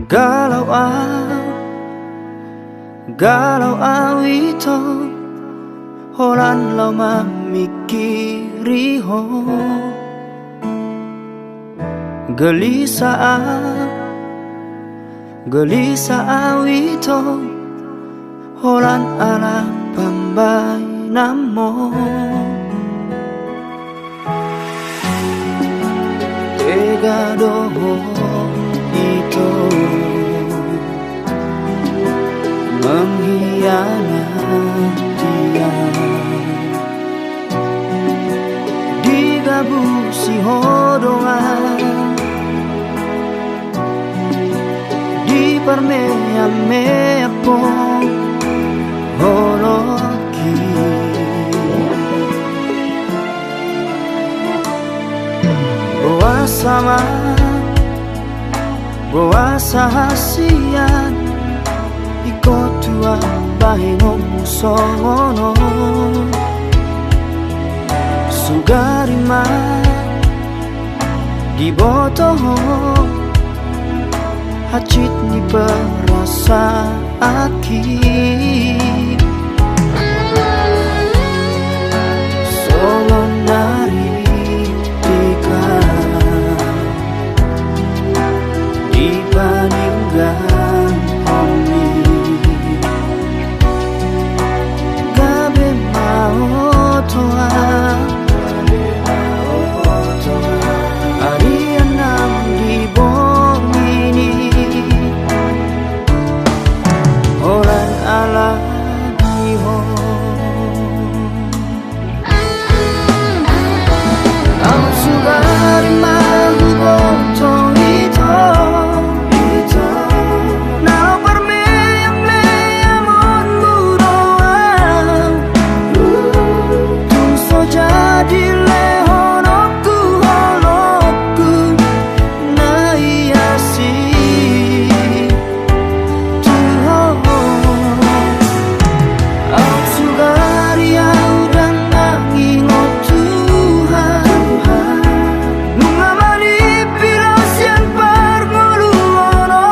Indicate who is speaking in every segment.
Speaker 1: Galau awito holan lau mamikiri ho gelisah awito holan ala pambay namo tega doho itu mengkhianati dia digabusi hodongan di permea-mea po holoki Boa sahasian iko tua bahino musono sugarima di botoho hacit ni perasa aki solon nari tika dibandingkan homi gabe mau toa arianam di bongini orang ala diho am sugari magu botong itu now per me yang leamon buroa tung so jadi lehonokku holokku na iasi tuho au sugari au dan nangingo Tuhan nunga manipulasian parngoluono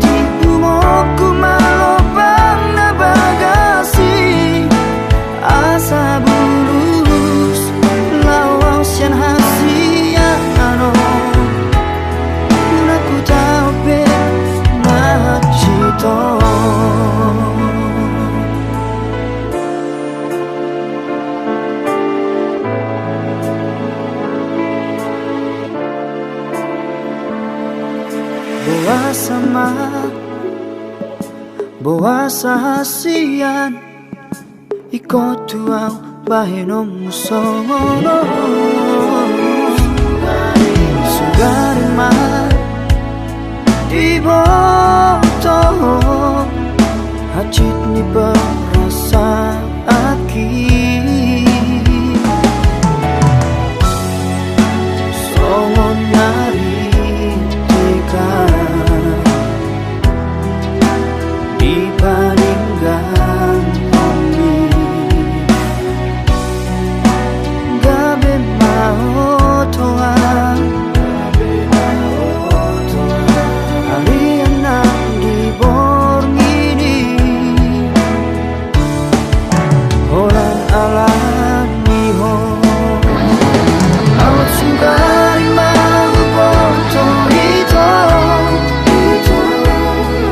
Speaker 1: tipu moku malopang na bagasi asa bulus lawang sian hasiano naku tau pe macito boa sahasian iko tuau bahino musono sugarima di botoho hacit ni berasa aki songon nari tika dibandingkan homi gabe mau toa arianam di borngini orang alami ho awat sugari mau botong itu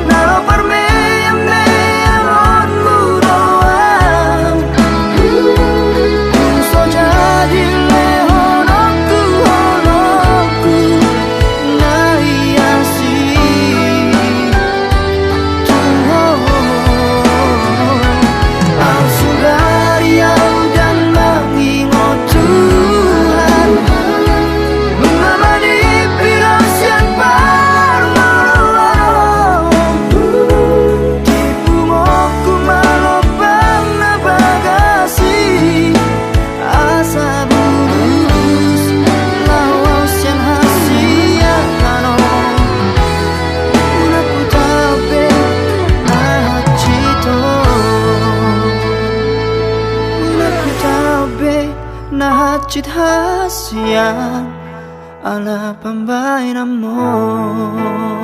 Speaker 1: naro per me yang leamon buroa tung so jadi lehonokku holokku na iasi tuho au sugari au dan mengingat Tuhan nunga manipulasian parngoluono tipu moku malopang na bagasi asa bulus lawang sian hasiano naku tau pe macito naku tau pe na hacit hasian Ala pambay na mo.